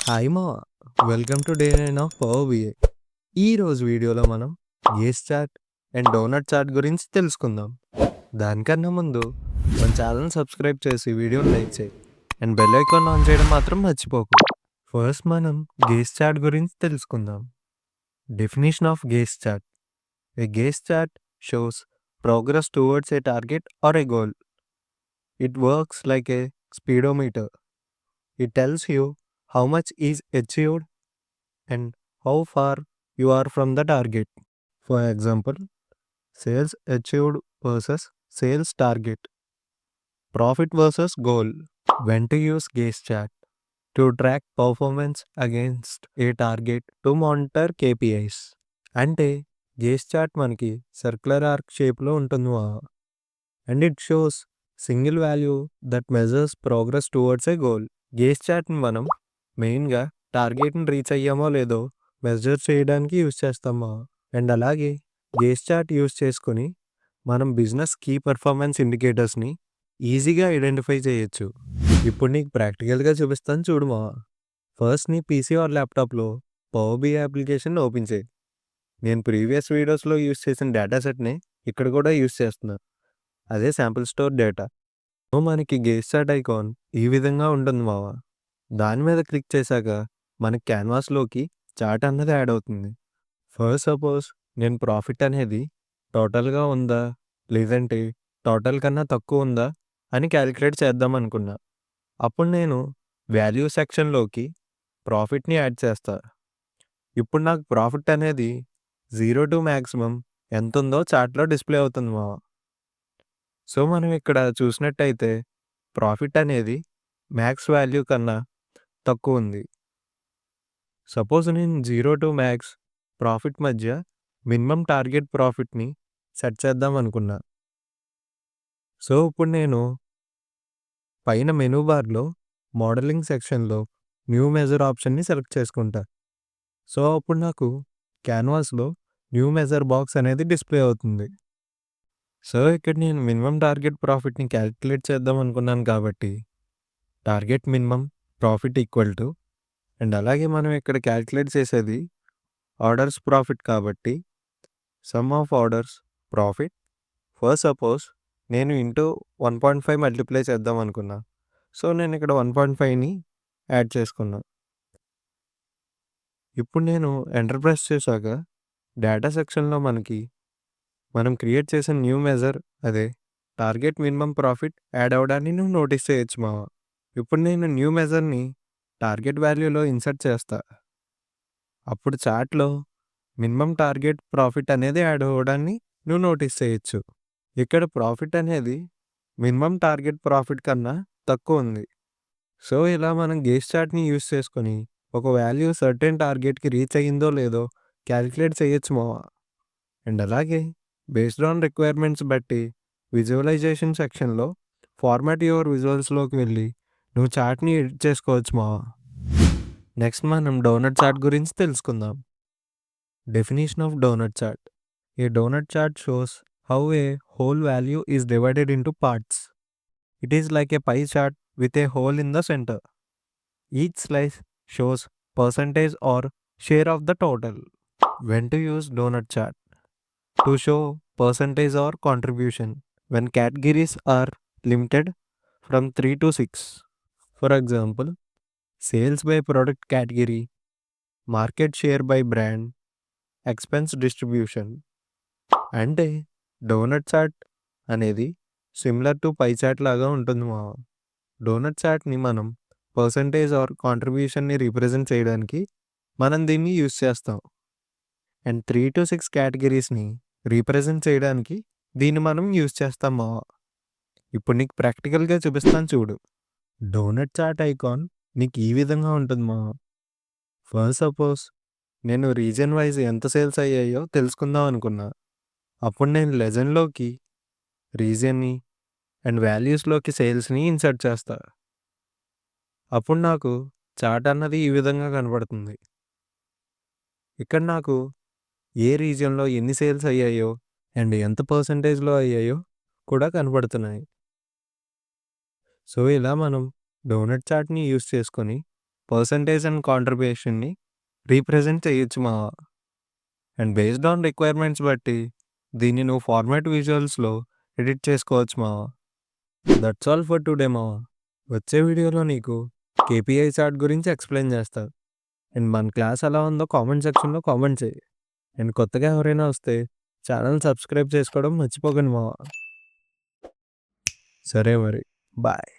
Hi మా welcome to day 9 of power BI. ఈ రోజు వీడియోలో మనం gauge chart and donut chart గురించి తెలుసుకుందాం. దానికన్నా ముందు మన ఛానల్ సబ్స్క్రైబ్ చేసి వీడియోని లైక్ చేయి అండ్ బెల్ ఐకాన్ ఆన్ చేయడం మాత్రం మర్చిపోకు. ఫస్ట్ మనం గేస్ చార్ట్ గురించి తెలుసుకుందాం. Definition of gauge chart. A gauge chart shows progress towards a target or a goal. It works like a speedometer. It tells you how much is achieved and how far you are from the target. For example, sales achieved versus sales target, profit versus goal. When to use gaze chart to track performance against a target to monitor KPIs. అంటే gauge chart మనకి circular arc షేప్లో ఉంటుంది and it shows single value that measures progress towards a goal. Gauge చార్ట్ని మనం మెయిన్గా టార్గెట్ని reach అయ్యామో లేదో measure చేయడానికి use చేస్తామా. అండ్ అలాగే గేస్ చార్ట్ యూజ్ చేసుకొని మనం బిజినెస్ కీ పర్ఫార్మెన్స్ ఇండికేటర్స్ని ఈజీగా ఐడెంటిఫై చేయొచ్చు. ఇప్పుడు నీకు ప్రాక్టికల్గా చూపిస్తాను చూడుమా. ఫస్ట్ నీ పీసీ ఆర్ ల్యాప్టాప్లో పవర్ బిఐ అప్లికేషన్ ఓపెన్ చేయి. నేను ప్రీవియస్ వీడియోస్లో యూజ్ చేసిన డేటా సెట్ని ఇక్కడ కూడా యూజ్ చేస్తున్నా. అదే శాంపుల్ స్టోర్ డేటా. మనకి గేస్ చార్ట్ ఐకాన్ ఈ విధంగా ఉంటుంది మావా. దాని మీద క్లిక్ చేశాక మనకి క్యాన్వాస్లోకి చార్ట్ అన్నది యాడ్ అవుతుంది. ఫస్ట్ సపోజ్ నేను ప్రాఫిట్ అనేది టోటల్గా ఉందా లేదంటే టోటల్ కన్నా తక్కువ ఉందా అని క్యాలిక్యులేట్ చేద్దాం అనుకున్నా. అప్పుడు నేను వాల్యూ సెక్షన్లోకి ప్రాఫిట్ని యాడ్ చేస్తా. ఇప్పుడు నాకు ప్రాఫిట్ అనేది 0 to మ్యాక్సిమం ఎంత ఉందో చార్ట్లో డిస్ప్లే అవుతుంది మావా. సో మనం ఇక్కడ చూసినట్టయితే ప్రాఫిట్ అనేది మ్యాక్స్ వాల్యూ కన్నా తక్కువ ఉంది. సపోజ్ నేను 0 to మ్యాక్స్ ప్రాఫిట్ మధ్య మినిమం టార్గెట్ ప్రాఫిట్ని సెట్ చేద్దాం అనుకున్నా. సో ఇప్పుడు నేను పైన మెనూ బార్లో మోడలింగ్ సెక్షన్లో న్యూ మెజర్ ఆప్షన్ని సెలెక్ట్ చేసుకుంటా. సో అప్పుడు నాకు క్యాన్వాస్లో న్యూ మెజర్ బాక్స్ అనేది డిస్ప్లే అవుతుంది. సో ఇక్కడ నేను మినిమం టార్గెట్ ప్రాఫిట్ని క్యాలిక్యులేట్ చేద్దాం అనుకున్నాను కాబట్టి target minimum profit equal to and అలాగే మనం ఇక్కడ క్యాలిక్యులేట్ చేసేది ఆర్డర్స్ ప్రాఫిట్ కాబట్టి some of orders profit. First suppose నేను ఇంటూ 1.5 మల్టిప్లై చేద్దాం అనుకున్నా. సో నేను ఇక్కడ 1.5ని యాడ్ చేసుకున్నా. ఇప్పుడు నేను ఎంటర్ ప్రెస్ చేశాక డేటా సెక్షన్లో మనం క్రియేట్ చేసిన న్యూ మెజర్ అదే టార్గెట్ మినిమం ప్రాఫిట్ యాడ్ అవ్వడాన్ని నువ్వు నోటీస్ చేయొచ్చు మావా. ఇప్పుడు నేను న్యూ మెజర్ని టార్గెట్ వాల్యూలో ఇన్సర్ట్ చేస్తా. అప్పుడు చార్ట్లో మినిమం టార్గెట్ ప్రాఫిట్ అనేది యాడ్ అవ్వడాన్ని నువ్వు నోటీస్ చేయొచ్చు. ఇక్కడ ప్రాఫిట్ అనేది మినిమం టార్గెట్ ప్రాఫిట్ కన్నా తక్కువ ఉంది. సో ఇలా మనం గేస్ చార్ట్ని యూజ్ చేసుకొని ఒక వాల్యూ సర్టెన్ టార్గెట్కి రీచ్ అయ్యిందో లేదో క్యాలిక్యులేట్ చేయొచ్చు మావా. అండ్ అలాగే బేస్డ్ ఆన్ రిక్వైర్మెంట్స్ బట్టి విజువలైజేషన్ సెక్షన్లో ఫార్మాట్ యువర్ విజువల్స్లోకి వెళ్ళి నువ్వు చార్ట్ని ఎడిట్ చేసుకోవచ్చు మావా. నెక్స్ట్ మనం డోనట్ చార్ట్ గురించి తెలుసుకుందాం. Definition of donut chart. A donut chart shows how a whole value is divided into parts. It is like a pie chart with a hole in the center. Each slice shows percentage or share of the total. When to use donut chart. To show percentage or contribution when categories are limited from 3 to 6. For example, sales by product category, market share by brand, expense distribution. అంటే donut chart అనేది similar to pie chart లాగా ఉంటుంది మా. Donut చార్ట్ని మనం percentage are కాంట్రిబ్యూషన్ని represent చేయడానికి మనం దీన్ని use చేస్తాం. అండ్ 3 to 6 కేటగిరీస్ని రీప్రజెంట్ చేయడానికి దీన్ని మనం యూజ్ చేస్తాం మావా. ఇప్పుడు నీకు ప్రాక్టికల్గా చూపిస్తాను చూడు. డోనట్ చార్ట్ ఐకాన్ నీకు ఈ విధంగా ఉంటుంది మావా. ఫస్ట్ సపోజ్ నేను రీజన్ వైజ్ ఎంత సేల్స్ అయ్యాయో తెలుసుకుందాం అనుకున్నా. అప్పుడు నేను లెజెండ్లోకి రీజన్ని అండ్ వాల్యూస్లోకి సేల్స్ని ఇన్సర్ట్ చేస్తా. అప్పుడు నాకు చార్ట్ అన్నది ఈ విధంగా కనబడుతుంది. ఇక్కడ నాకు ఏ రీజియన్లో ఎన్ని సేల్స్ అయ్యాయో అండ్ ఎంత పర్సంటేజ్లో అయ్యాయో కూడా కనబడుతున్నాయి. సో ఇలా మనం డోనట్ చార్ట్ని యూస్ చేసుకొని పర్సెంటేజ్ అండ్ కాంట్రిబ్యూషన్‌ని రీప్రజెంట్ చేయొచ్చు మావా. అండ్ బేస్డ్ ఆన్ రిక్వైర్మెంట్స్ బట్టి దీన్ని నువ్వు ఫార్మాట్ విజువల్స్‌లో ఎడిట్ చేసుకోవచ్చు మావా. దట్స్ ఆల్ ఫర్ టుడే మావా. వచ్చే వీడియోలో నీకు కేపీఐ చార్ట్ గురించి ఎక్స్‌ప్లెయిన్ చేస్తా. అండ్ మన క్లాస్ ఎలా ఉందో కామెంట్ సెక్షన్‌లో కామెంట్ చెయ్యి. అండ్ కొత్తగా ఎవరైనా వస్తే ఛానల్ సబ్స్క్రైబ్ చేసుకోవడం మర్చిపోకండి మావా. సరే మరి. బాయ్.